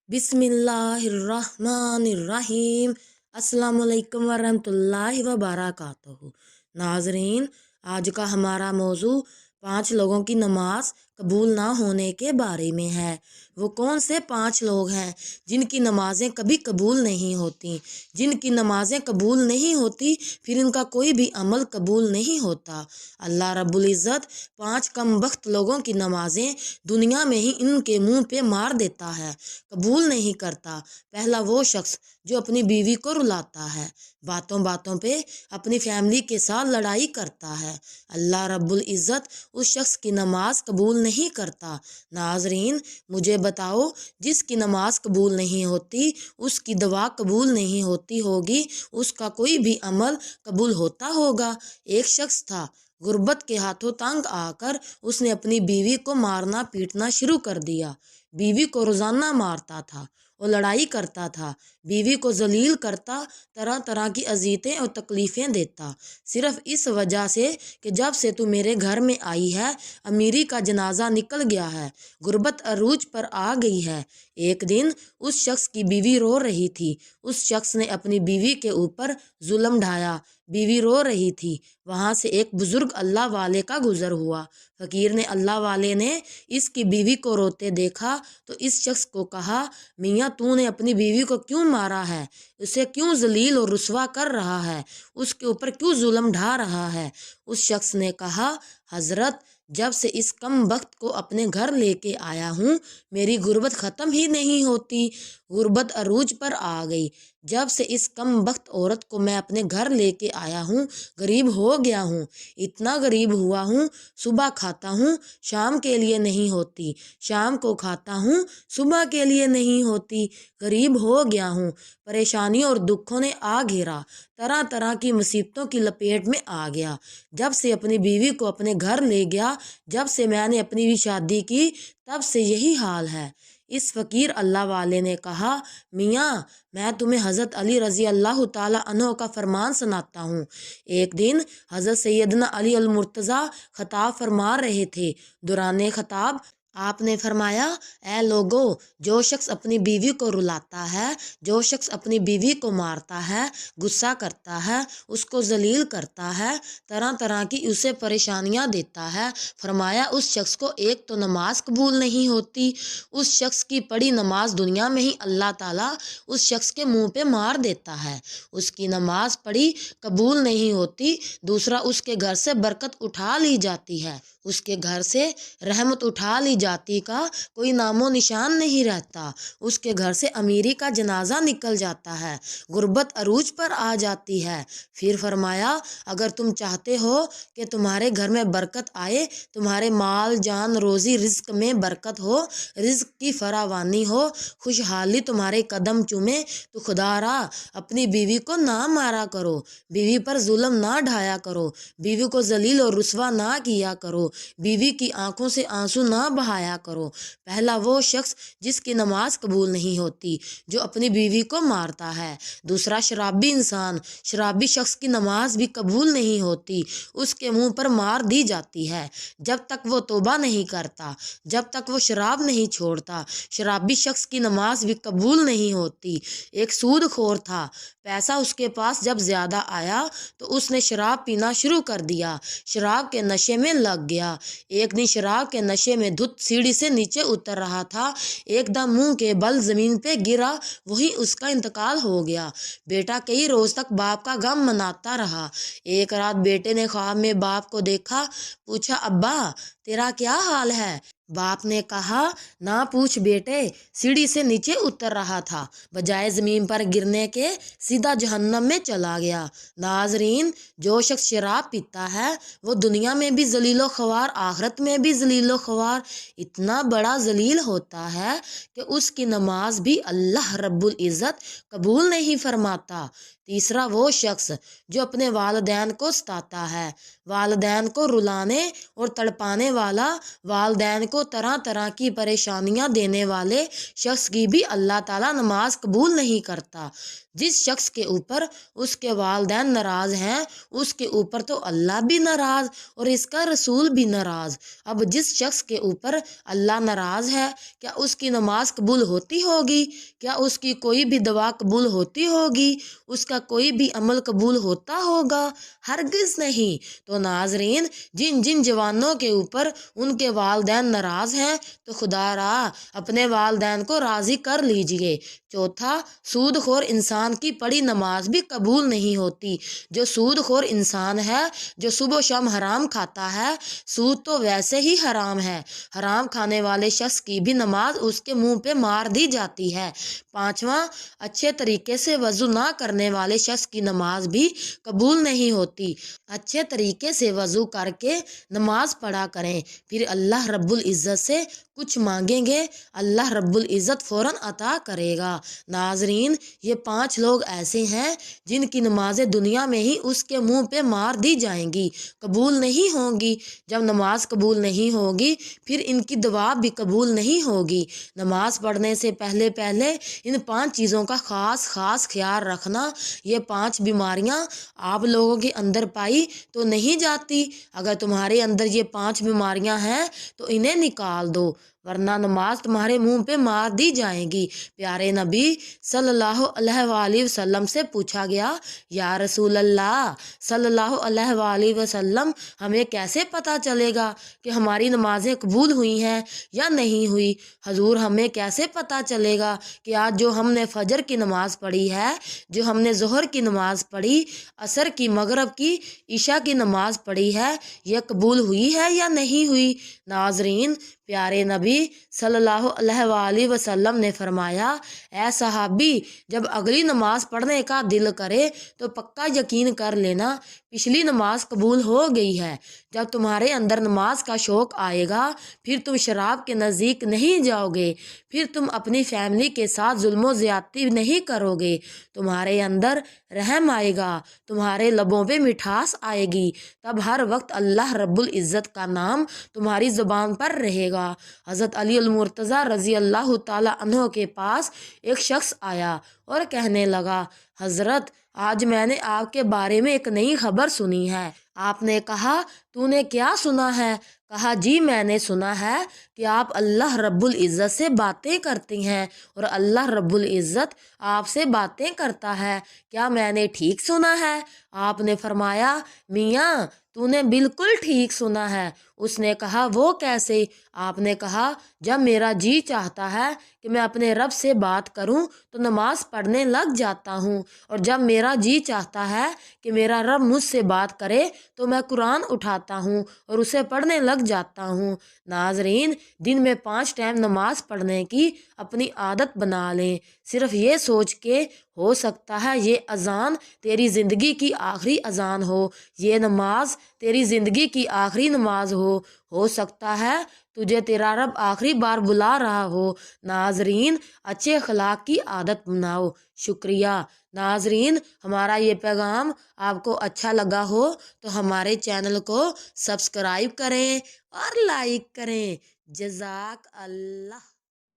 बिस्मिल्लाहिर्रहमानिर्रहीम। अस्सलाम वालेकुम वरहमतुल्लाहि वबरकातुहू। नाजरीन, आज का हमारा मौजू 5 लोगों की नमाज कबूल ना होने के बारे में है। वो कौन से 5 लोग हैं जिनकी नमाजें कभी कबूल नहीं होती? जिनकी नमाजें कबूल नहीं होती, फिर इनका कोई भी अमल कबूल नहीं होता। अल्लाह रब्बुल इज़्ज़त 5 कम बख्त लोगों की नमाजें दुनिया में ही इनके मुंह पे मार देता है, कबूल नहीं करता। पहला वो शख्स जो अपनी बीवी को रुलाता है, बातों बातों पे अपनी फैमिली के साथ लड़ाई करता है। अल्लाह रब्बुल इज़्ज़त उस शख्स की नमाज कबूल नहीं करता। नाजरीन, मुझे बताओ, जिसकी नमाज कबूल नहीं होती, उसकी दुआ कबूल नहीं होती होगी, उसका कोई भी अमल कबूल होता होगा? एक शख्स था, गुर्बत के हाथों तंग आकर उसने अपनी बीवी को मारना पीटना शुरू कर दिया। बीवी को रोजाना मारता था और लड़ाई करता था, बीवी को जलील करता, तरह तरह की अजीयतें और तकलीफ़ें देता, सिर्फ इस वजह से कि जब से तू मेरे घर में आई है, अमीरी का जनाजा निकल गया है, गुर्बत अरूज पर आ गई है। एक दिन उस शख्स की बीवी रो रही थी, उस शख्स ने अपनी बीवी के ऊपर जुल्म ढाया। बीवी रो रही थी, वहाँ से एक बुजुर्ग अल्लाह वाले का गुजर हुआ। फकीर ने अल्लाह वाले ने इसकी बीवी को रोते देखा तो इस शख्स को कहा, मियाँ, तूने अपनी बीवी को क्यों मारा है? उसे क्यों जलील और रुसवा कर रहा है? उसके ऊपर क्यों जुल्म ढा रहा है? उस शख्स ने कहा, हजरत, जब से इस कम वक्त को अपने घर लेके आया हूँ, मेरी गुर्बत ख़त्म ही नहीं होती, गुर्बत अरूज पर आ गई। जब से इस कम वक्त औरत को मैं अपने घर लेके आया हूँ, गरीब हो गया हूँ, इतना गरीब हुआ हूँ, सुबह खाता हूँ, शाम के लिए नहीं होती, शाम को खाता हूँ, सुबह के लिए नहीं होती, गरीब हो गया हूँ। परेशानियों और दुखों ने आ घेरा, तरह तरह की मुसीबतों की लपेट में आ गया। जब से अपनी बीवी को अपने घर ले गया, जब से मैंने अपनी भी शादी की, तब से यही हाल है। इस फ़कीर अल्लाह वाले ने कहा, मियाँ, मैं तुम्हें हज़रत अली रज़ी अल्लाह ताला अन्हो का फरमान सुनाता हूँ। एक दिन हज़रत सैयदना अली अल मुर्तज़ा खताब फरमा रहे थे। दौरान खताब आपने फरमाया, ए लोगो, जो शख्स अपनी बीवी को रुलाता है, जो शख्स अपनी बीवी को मारता है, गुस्सा करता है, उसको जलील करता है, तरह तरह की उसे परेशानियां देता है, फरमाया उस शख्स को एक तो नमाज कबूल नहीं होती, उस शख्स की पढ़ी नमाज दुनिया में ही अल्लाह ताला उस शख्स के मुंह पे मार देता है, उसकी नमाज पढ़ी कबूल नहीं होती। दूसरा, उसके घर से बरकत उठा ली जाती है, उसके घर से रहमत उठा ली जाती का कोई नामो निशान नहीं रहता, उसके घर से अमीरी का जनाजा निकल जाता है, गुर्बत अरूज पर आ जाती है। फिर फरमाया, अगर तुम चाहते हो कि तुम्हारे घर में बरकत आए, तुम्हारे माल जान रोज़ी रिज्क में बरकत हो, रिज्क की फरावानी हो, खुशहाली तुम्हारे कदम चूमे, तो खुदारा अपनी बीवी को ना मारा करो, बीवी पर जुल्म ना ढाया करो, बीवी को जलील और रुसवा ना किया करो, बीवी की आंखों से आंसू ना बहाया करो। पहला वो शख्स जिसकी नमाज कबूल नहीं होती, जो अपनी बीवी को मारता है। दूसरा, शराबी इंसान, शराबी शख्स की नमाज भी कबूल नहीं होती, उसके मुंह पर मार दी जाती है जब तक वो तौबा नहीं करता, जब तक वो शराब नहीं छोड़ता, शराबी शख्स की नमाज भी कबूल नहीं होती। एक सूदखोर था, पैसा उसके पास जब ज़्यादा आया तो उसने शराब पीना शुरू कर दिया, शराब के नशे में लग गया। एक दिन शराब के नशे में धुत सीढ़ी से नीचे उतर रहा था, एकदम मुंह के बल ज़मीन पे गिरा, वहीं उसका इंतकाल हो गया। बेटा कई रोज़ तक बाप का गम मनाता रहा। एक रात बेटे ने ख्वाब में बाप को देखा, पूछा, अब्बा, तेरा क्या हाल है? बाप ने कहा, ना पूछ बेटे, सीढ़ी से नीचे उतर रहा था, बजाय ज़मीन पर गिरने के सीधा जहन्नम में चला गया। नाजरीन, जो शख्स शराब पीता है, वो दुनिया में भी जलीलो ख्वार, आखिरत में भी जलीलो ख्वार, इतना बड़ा जलील होता है कि उसकी नमाज भी अल्लाह रब्बुल इज़्ज़त कबूल नहीं फरमाता। तीसरा, वो शख्स जो अपने वालिदैन को सताता है, वालिदैन को रुलाने और तड़पाने वाला, वालिदैन को तरह तरह की परेशानियां देने वाले शख्स की भी अल्लाह ताला नमाज कबूल नहीं करता। जिस शख्स के ऊपर उसके वालिदैन नाराज हैं उसके ऊपर तो अल्लाह भी नाराज और इसका रसूल भी नाराज। अब जिस शख्स के ऊपर अल्लाह नाराज है, क्या उसकी नमाज कबूल होती होगी? क्या उसकी कोई भी दुआ कबूल होती होगी? उसका कोई भी अमल कबूल होता होगा? हरगिज़ नहीं। तो नाजरीन, जिन जिन जवानों के ऊपर उनके वालिदैन नाराज हैं तो खुदारा अपने वालिदैन को राज़ी कर लीजिए। चौथा, सूदखोर इंसान की पढ़ी नमाज भी कबूल नहीं होती। जो सूदखोर इंसान है, जो सुबह शाम हराम खाता है, सूद तो वैसे ही हराम है, हराम खाने वाले शख्स की भी नमाज उसके मुंह पे मार दी जाती है। पांचवा, अच्छे तरीके से वज़ू ना करने वाले शख्स की नमाज भी कबूल नहीं होती। अच्छे तरीके से वज़ू करके नमाज पढ़ा करें, फिर अल्लाह रब्बुल इज़्ज़त से कुछ मांगेंगे, अल्लाह रब्बुल इज़्ज़त फ़ौरन अता करेगा। नाजरीन, ये 5 लोग ऐसे हैं जिनकी नमाज़ें दुनिया में ही उसके मुंह पे मार दी जाएंगी, कबूल नहीं होंगी। जब नमाज कबूल नहीं होगी फिर इनकी दुआ भी कबूल नहीं होगी। नमाज पढ़ने से पहले पहले इन 5 चीज़ों का ख़ास ख्याल रखना। ये 5 बीमारियां आप लोगों के अंदर पाई तो नहीं जाती। अगर तुम्हारे अंदर ये 5 बीमारियां हैं तो इन्हें निकाल दो, वरना नमाज तुम्हारे मुंह पे मार दी जाएगी। प्यारे नबी सल्लल्लाहु अलैहि वसल्लम से पूछा गया, या रसूल अल्लाह सल्लल्लाहु अलैहि वसल्लम, हमें कैसे पता चलेगा कि हमारी नमाजें कबूल हुई हैं या नहीं हुई? हजूर, हमें कैसे पता चलेगा कि आज जो हमने फजर की नमाज़ पढ़ी है, जो हमने ज़ोहर की नमाज़ पढ़ी, असर की, मगरब की, ईशा की नमाज़ पढ़ी है, यह कबूल हुई है या नहीं हुई? नाजरीन, प्यारे नबी सल्लल्लाहु अलैहि वसल्लम ने फरमाया, ऐ सहाबी, जब अगली नमाज पढ़ने का दिल करे तो पक्का यकीन कर लेना पिछली नमाज कबूल हो गई है। जब तुम्हारे अंदर नमाज का शौक़ आएगा फिर तुम शराब के नज़दीक नहीं जाओगे, फिर तुम अपनी फैमिली के साथ जुल्म ज़्यादती नहीं करोगे, तुम्हारे अंदर रहम आएगा, तुम्हारे लबों पे मिठास आएगी, तब हर वक्त अल्लाह रब्बुल इज़्ज़त का नाम तुम्हारी ज़ुबान पर रहेगा। हज़रत अली अल मुर्तज़ा रज़ी अल्लाह ताला अन्हो के पास एक शख्स आया और कहने लगा, हज़रत, आज मैंने आपके बारे में एक नई खबर सुनी है। आपने कहा, तूने क्या सुना है? कहा, जी मैंने सुना है कि आप अल्लाह रब्बुल इज़्ज़त से बातें करती हैं और अल्लाह रब्बुल इज़्ज़त आपसे बातें करता है। क्या मैंने ठीक सुना है? आपने फरमाया, मियाँ, तूने बिल्कुल ठीक सुना है। उसने कहा, वो कैसे? आपने कहा, जब मेरा जी चाहता है कि मैं अपने रब से बात करूं तो नमाज पढ़ने लग जाता हूं, और जब मेरा जी चाहता है कि मेरा रब मुझसे बात करे तो मैं कुरान उठाता हूं और उसे पढ़ने लग जाता हूं। नाजरीन, दिन में 5 टाइम नमाज पढ़ने की अपनी आदत बना लें। सिर्फ ये सोच के हो सकता है ये अज़ान तेरी ज़िंदगी की आखिरी अज़ान हो, ये नमाज तेरी ज़िंदगी की आखिरी नमाज हो सकता है तुझे तेरा रब आखिरी बार बुला रहा हो। नाजरीन, अच्छे अखलाक की आदत बनाओ। शुक्रिया। नाजरीन, हमारा ये पैगाम आपको अच्छा लगा हो तो हमारे चैनल को सब्सक्राइब करें और लाइक करें। जज़ाक अल्लाह।